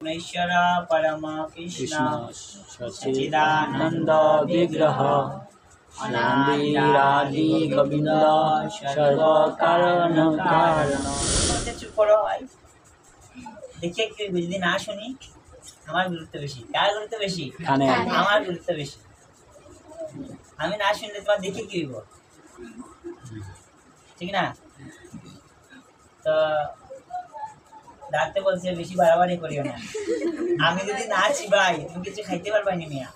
ईश्वर परम कृष्ण सच्चिदानंद विग्रह अनादिरादि गोविंद सर्व कारण कारण। चुप करो भाई, देखिए कि যদি না শুনি আমার গুরুত্ব বেশি। কার গুরুত্ব বেশি? আমার গুরুত্ব বেশি। আমি না শুনলে তোমার দেখে কি হইব? ঠিক না? তো ডাক্তার বলছে বেশি বাড়াবাড়ি করিও না। আমি যদি না চিবাই তুমি কিছু খাইতে পারবাই না মিয়া।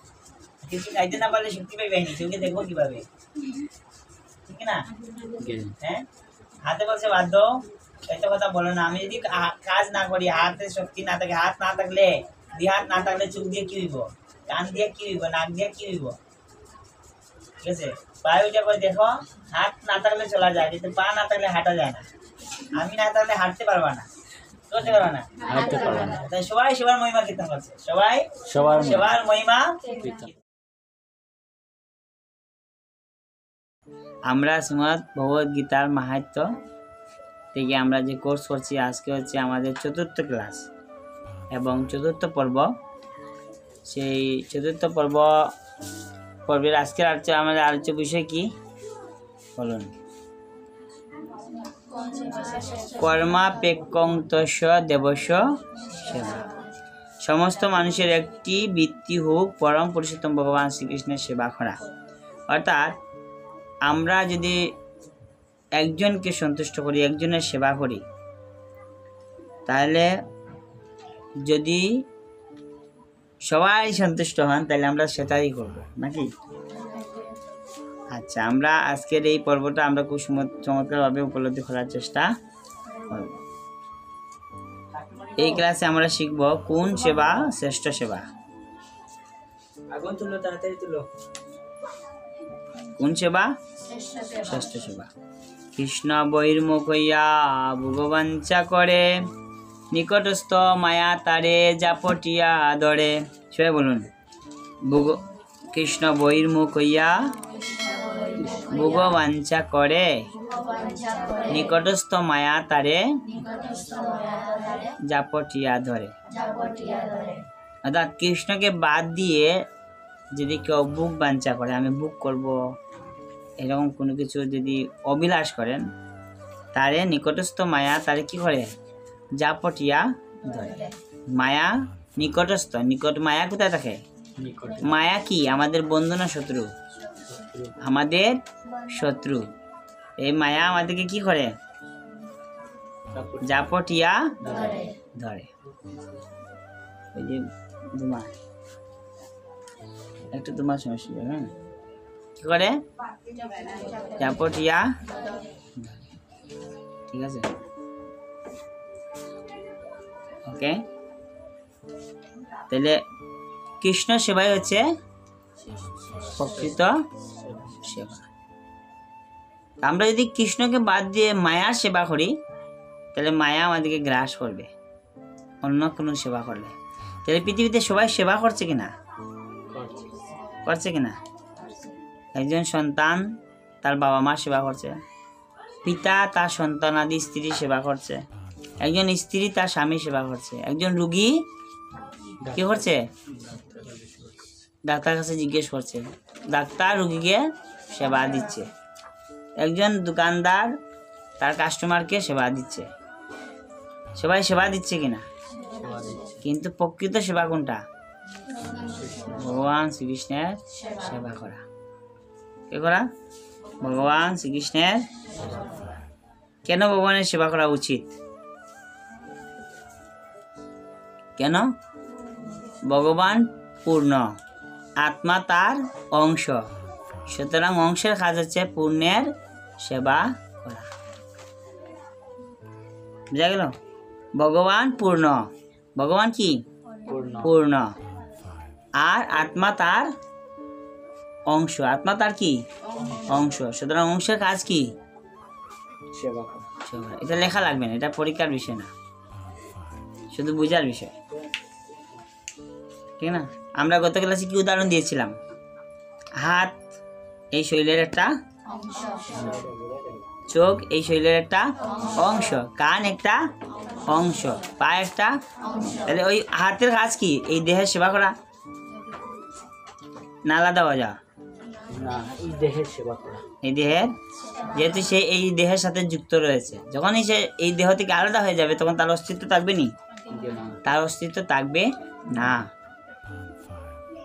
কিছু খাইতে না পারলে শক্তি পাইবাই না, চোখে দেখবো কিভাবে? ঠিক না? হ্যাঁ, হাতে বলছে বাধ্য, এত কথা বলো না। আমি যদি কাজ না করি, হাতে শক্তি না থাকে, হাত না থাকলে, হাত না থাকলে চোখ দিয়ে কি হইব, কান দিয়ে কি হইব, নাক দিয়ে কি হইব? ঠিক আছে, পায়ে করে দেখো, হাত না থাকলে চলা যায়, কিন্তু পা না থাকলে হাঁটা যায় না। আমি না থাকলে হাঁটতে পারবা না, চলতে পারবা না, হাঁটতে পারবা না। তাই সবাই সবার মহিমা কীর্তন করছে, সবাই সবার মহিমা। আমরা শ্রীমদ্ ভগবদ গীতার মাহাত্ম্য থেকে আমরা যে কোর্স করছি, আজকে হচ্ছে আমাদের 4th ক্লাস এবং 4th পর্ব। সেই 4th পর্বের আজকের আমাদের আলোচ্য বিষয় কি বলুন? কর্মাপেক্ষং তস্য দেবস্য সেবা। সমস্ত মানুষের একটি বৃত্তি হোক পরম পুরুষোত্তম ভগবান শ্রীকৃষ্ণের সেবা করা। অর্থাৎ আমরা যদি একজনকে সন্তুষ্ট করি, একজনের সেবা করি, তাহলে যদি সবাই সন্তুষ্ট হন তাহলে আমরা সেটাই করব, নাকি? আচ্ছা, আমরা আজকের এই পর্বটা আমরা খুব চমৎকারভাবে উপলব্ধি করার চেষ্টা করব। এই ক্লাসে আমরা শিখব কোন সেবা শ্রেষ্ঠ সেবা। আগুন তুলো, তাড়াতাড়ি তুলো। কোন সেবা শ্রেষ্ঠ সেবা? কৃষ্ণ বহির্মুখ হইয়া ভগবাঞ্চা করে, নিকটস্থ মায়া তারে জাপটিয়া ধরে। সবাই বলুন, কৃষ্ণ বহির্মুখ হইয়া ভগবাঞ্চা করে, নিকটস্থ মায়া তারে জাপটিয়া ধরে। অর্থাৎ কৃষ্ণকে বাদ দিয়ে যদি কেউ বুক বাঞ্ছা করে, আমি বুক করব, এরকম কোনো কিছু যদি অভিলাষ করেন, তারে নিকটস্থ মায়া তারে কি করে? জাপটিয়া ধরে। মায়া নিকটস্থ, নিকট মায়া কোথায় থাকে? মায়া কি আমাদের বন্ধু না শত্রু? আমাদের শত্রু। এই মায়া আমাদেরকে কি করে? জাপটিয়া ধরে। ওই যে ধুমা, একটু তোমার সমস্যা, হ্যাঁ, কি করে? জাপটিয়া। ঠিক আছে, ওকে। তাহলে কৃষ্ণ সেবাই হচ্ছে প্রকৃত সেবা। আমরা যদি কৃষ্ণকে বাদ দিয়ে মায়ার সেবা করি, তাহলে মায়া আমাদেরকে গ্রাস করবে অন্য কোনো সেবা করলে। তাহলে পৃথিবীতে সবাই সেবা করছে কিনা? করছে কিনা? একজন সন্তান তার বাবা মার সেবা করছে, পিতা তার সন্তান আদি স্ত্রীর সেবা করছে, একজন স্ত্রী তার স্বামীর সেবা করছে, একজন রুগী কি করছে? ডাক্তার কাছে জিজ্ঞেস করছে, ডাক্তার রুগীকে সেবা দিচ্ছে, একজন দোকানদার তার কাস্টমারকে সেবা দিচ্ছে। সবাই সেবা দিচ্ছে কিনা? কিন্তু প্রকৃত সেবা কোনটা? ভগবান শ্রীকৃষ্ণের সেবা করা। কে করা? ভগবান শ্রীকৃষ্ণের। কেন ভগবানের সেবা করা উচিত? কেন? ভগবান পূর্ণ, আত্মা তার অংশ, সুতরাং অংশের কাজ হচ্ছে পূর্ণের সেবা করা। বুঝা গেল? ভগবান পূর্ণ, ভগবান কি? পূর্ণ, আর আত্মা তার অংশ, আত্মা তার কি? অংশ, সুতরাং অংশের কাজ কি? সেবা করা। এটা লেখা লাগবে না, এটা পরীক্ষার বিষয় না, শুধু বুঝার বিষয়, ঠিক না? আমরা গত ক্লাসে কি উদাহরণ দিয়েছিলাম? হাত এই শরীরের একটা অংশ, চোখ এই শরীরের একটা অংশ, কান একটা অংশ, পা একটা। তাহলে ওই হাতের কাজ কি? এই দেহের সেবা করা না আলাদা হওয়া যা? না, এই দেহের সেবা করা। এই দেহের, যেহেতু সে এই দেহের সাথে যুক্ত রয়েছে, যখনই সে এই দেহ থেকে আলাদা হয়ে যাবে তখন তার অস্তিত্ব থাকবে নি? তার অস্তিত্ব থাকবে না।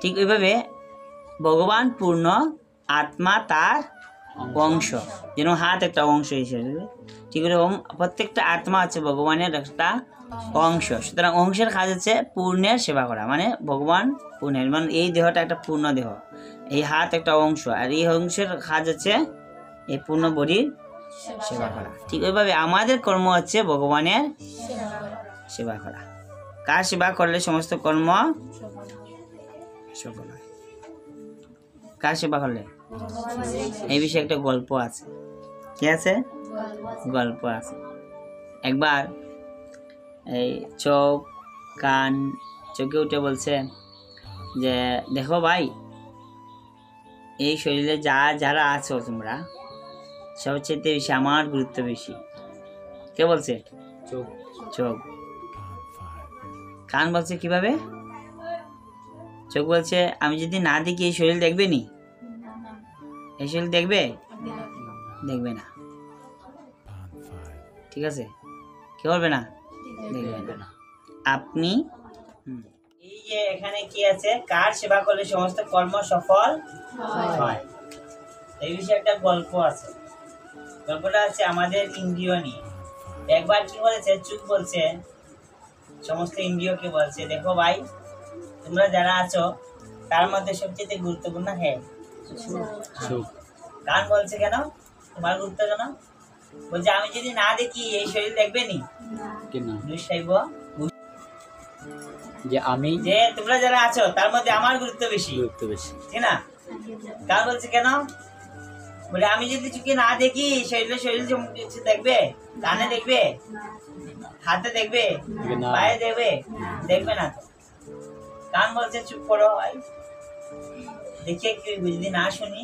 ঠিক ওইভাবে ভগবান পূর্ণ, আত্মা তার অংশ। যেন হাত একটা অংশ হিসেবে, ঠিক এরকম প্রত্যেকটা আত্মা আছে ভগবানের একটা অংশ। সুতরাং অংশের কাজ হচ্ছে পূর্ণের সেবা করা, মানে ভগবান পূর্ণের, মানে এই দেহটা একটা পূর্ণ দেহ, এই হাত একটা অংশ, আর এই অংশের কাজ হচ্ছে এই পূর্ণ বডির সেবা করা। ঠিক ওইভাবে আমাদের কর্ম হচ্ছে ভগবানের সেবা করা। কার সেবা করলে সমস্ত কর্ম সফল হয়? কার সেবা করলে? এই বিষয়ে একটা গল্প আছে। কি আছে? গল্প আছে। একবার এই চোখ কান চোখে উঠে বলছে যে দেখো ভাই, এই শরীরে যারা আছো তোমরা, সবচেয়ে বেশি আমার গুরুত্ব বেশি। কে বলছে? চোখ। চোখ। কান বলছে কিভাবে? চোখ বলছে আমি যদি না দেখি এই শরীর দেখবে নি? এই শরীর দেখবে? দেখবে না। ঠিক আছে, কি করবে না? দেখবে না। আপনি এই যে এখানে কি আছে, কার সেবা করলে সমস্ত কর্ম সফল হয়, এই বিষয়ে একটা গল্প আছে। গল্পটা আছে আমাদের ইন্দ্রিয় নিয়ে। একবার কি বলেছে, চোখ বলছে সমস্ত ইন্দ্রিয়কে বলছে, দেখো ভাই, তোমরা যারা আছো তার মধ্যে সবচেয়ে গুরুত্বপূর্ণ হ্যাঁ চোখ। কান বলছে কেন তোমার গুরুত্ব কেন? বলছে আমি যদি না দেখি এই শরীর দেখবে নি? যে আমি, যে তোমরা যারা আছো তার মধ্যে আমার গুরুত্ব বেশি, ঠিক না? কান বলছে কেন? বলে আমি যদি চোখে না দেখি শরীর কিছু দেখবে? কানে দেখবে? হাতে দেখবে? পায়ে দেখবে? দেখবে না। কান বলছে চুপ করো ভাই, দেখে কি যদি না শুনি?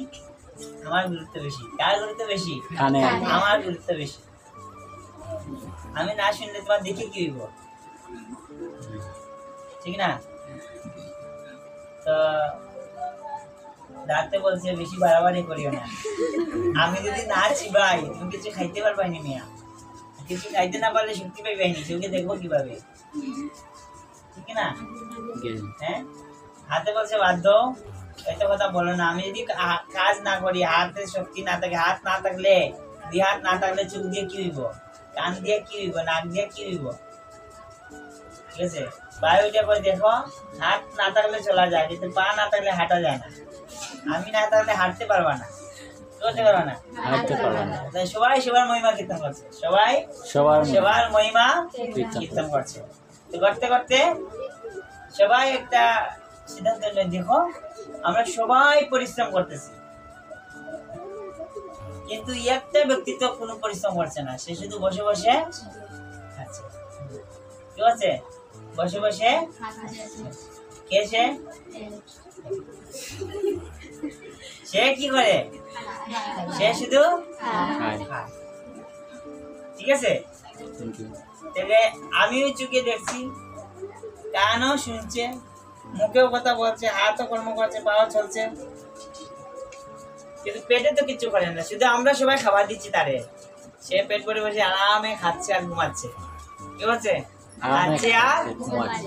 আমার গুরুত্ব বেশি। কার গুরুত্ব বেশি? আমার গুরুত্ব বেশি। আমি না শুনলে তোমার দেখে কি হইব? ঠিক না? তো ডাক্তার বলছে বেশি বাড়াবাড়ি করিও না। আমি যদি না চিবাই তুমি কিছু খাইতে পারবাই না মিয়া। কিছু খাইতে না পারলে শক্তি পাইবাই নি, চোখে দেখবো কিভাবে? ঠিক না? হ্যাঁ, হাতে বলছে বাধ্য, এত কথা বলো না। আমি যদি কাজ না করি, হাতে শক্তি না থাকে, হাত না থাকলে, দুই হাত না থাকলে চোখ দিয়ে কি হইব? কান দিয়ে কি হইব? নাক দিয়ে কি হইব? ঠিক আছে, বায়ুটা করে দেখো, হাত না থাকলে চলা যায়, কিন্তু পা না থাকলে হাঁটা যায় না। আমি না থাকলে হাঁটতে পারবা না, চলতে পারবা না, হাঁটতে পারবা না। সবাই সবার মহিমা কীর্তন করছে, সবাই সবার মহিমা কীর্তন করছে। তো করতে করতে সবাই একটা সিদ্ধান্ত নিলেন, দেখো আমরা সবাই পরিশ্রম করতেছি, কিন্তু একটা ব্যক্তি তো কোনো পরিশ্রম করছে না, সে শুধু বসে বসে খাচ্ছে। ঠিক আছে, বসে বসে কে? সে কি করে? সে শুধু খায়। ঠিক আছে, তাহলে আমিও চোখে দেখছি, কানও শুনছে, মুখেও কথা বলছে, হাতও কর্ম করছে, পাও চলছে, কিন্তু পেটে তো কিছু করে না। শুধু আমরা সবাই খাবার দিচ্ছি তারে, সে পেট ভরে বসে আরামে খাচ্ছে আর ঘুমাচ্ছে। কি হচ্ছে? খাচ্ছে আর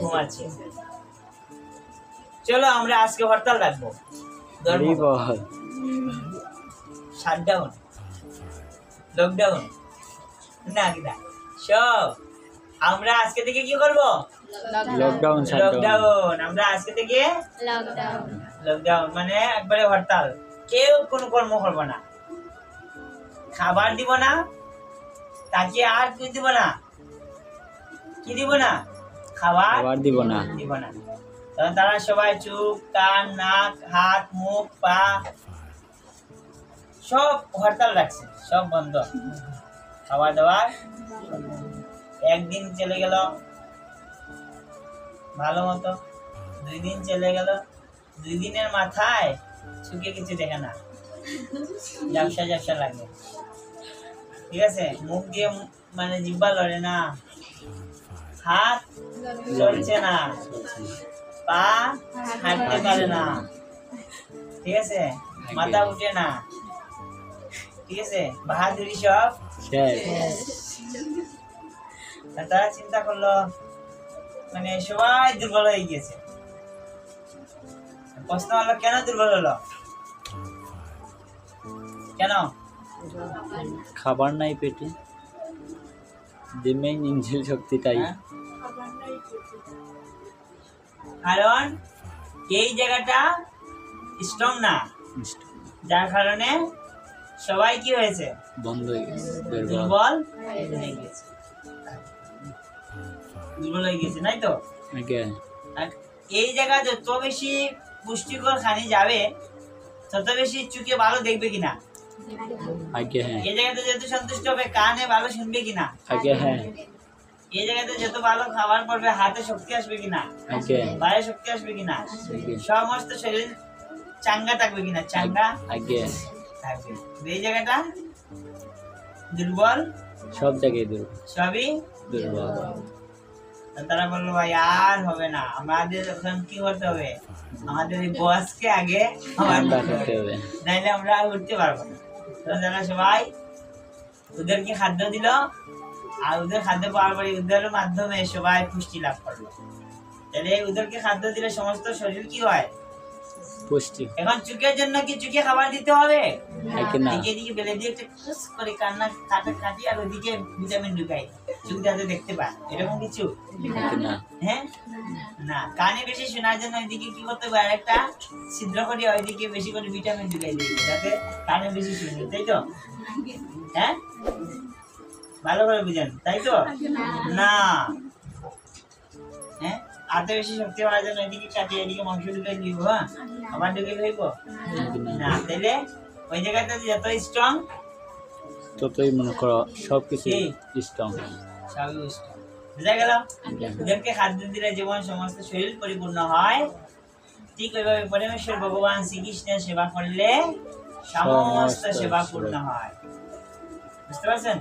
ঘুমাচ্ছে। চলো আমরা আজকে হরতাল রাখবো, শাটডাউন, লকডাউন না কিনা সব। আমরা আজকে থেকে কি করবো? লকডাউন। আমরা আজকে থেকে লকডাউন মানে একবারে হরতাল। কেউ কোনো কর্ম করবো না, খাবার দিব না, তাকে আর কি দিব না? কি দিব না? খাবার দিব না। তখন তারা সবাই চোখ কান নাক হাত মুখ পা সব হরতাল রাখছে, সব বন্ধ, খাওয়া দাওয়ার। একদিন চলে গেল ভালো মতো, 2 দিন চলে গেল, 2 দিনের মাথায় চোখে কিছু দেখে না, ঝাপসা লাগে। ঠিক আছে, মুখ দিয়ে মানে জিহ্বা লড়ে না, হাত চলছে না, পা হাঁটতে পারে না, ঠিক আছে, মাথা উঠে না, ঠিক আছে, বাহাদুরি সব শেষ। তারা চিন্তা করলো মানে সবাই দুর্বল হয়ে গেছে। প্রশ্ন হলো কেন দুর্বল হলো, কেন? খাবার নাই পেটে, the main ইঞ্জিল শক্তিটাই। হ্যাঁ? কারণ এই জায়গাটা স্ট্রং না, যার কারণে সবাই কি হয়েছে, বন্ধ হয়ে গেছে, দুর্বল হয়ে গেছে, দুর্বল হয়ে গেছে, নাই তো? আর এই জায়গা যত বেশি পুষ্টিকর খানি যাবে তত বেশি চোখে ভালো দেখবে কিনা, আগে হ্যাঁ, এই জায়গাতে যত সন্তুষ্ট হবে কানে ভালো শুনবে কিনা, আগে হ্যাঁ, এই জায়গাতে যত ভালো খাবার পড়বে হাতে শক্তি আসবে কিনা, আগে পায়ে শক্তি আসবে কিনা, সমস্ত শরীর চাঙ্গা থাকবে কিনা, চাঙ্গা আগে থাকবে। এই জায়গাটা দুর্বল, সব জায়গায় দুর্বল, সবই দুর্বল। তারা বললো ভাই আর হবে না, আমাদের এখন কি করতে হবে, আমাদের এই বসকে আগে ঠান্ডা করতে হবে। নাইলে আমরা আর উঠতে পারবো না। তো তারা সবাই ওদেরকে খাদ্য দিল, আর ওদের খাদ্য পাওয়ার পরে ওদের মাধ্যমে সবাই পুষ্টি লাভ করলো। তাহলে ওদেরকে খাদ্য দিলে সমস্ত শরীর কি হয়, পুষ্টি। এখন চোখের জন্য কি চোখে খাবার দিতে হবে, আগে না, দিকে দিকে বেলে দিয়ে একটা খুস করে কান্না কাটি আর ওদিকে ভিটামিন ঢুকাই, চোখ যাতে দেখতে পায়, এরকম কিছু? আগে না, হ্যাঁ না, কানে বেশি শোনার জন্য ওইদিকে কি করতে হবে, আরেকটা ছিদ্র করে ওইদিকে বেশি করে ভিটামিন ঢুকাই দিবে যাতে কানে বেশি শুনবে, তাই তো? হ্যাঁ, ভালো করে বুঝেন, তাই তো? না, হ্যাঁ, হাতে বেশি শক্তি হওয়ার জন্য এদিকে কাটিয়ে এদিকে মাংস ঢুকাই দিব, হ্যাঁ, আবার ঢুকে খাইব না, তাইলে ওই জায়গাটা যত স্ট্রং ততই মনে করো সবকিছু স্ট্রং। সবই স্ট্রং। বুঝা গেল? ওদেরকে খাদ্য দিলে যেমন সমস্ত শরীর পরিপূর্ণ হয়, ঠিক ওইভাবে পরমেশ্বর ভগবান শ্রীকৃষ্ণের সেবা করলে সমস্ত সেবা পূর্ণ হয়। বুঝতে পারছেন?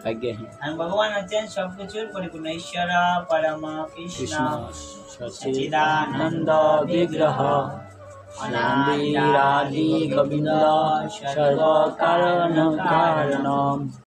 আগে আর ভগবান হচ্ছেন সবকিছুর পরিপূর্ণ, ঈশ্বর পরম কৃষ্ণ সচ্চিদানন্দ বিগ্রহ শান্তিরাদি গোবিন্দ সর্ব কারণ কারণম।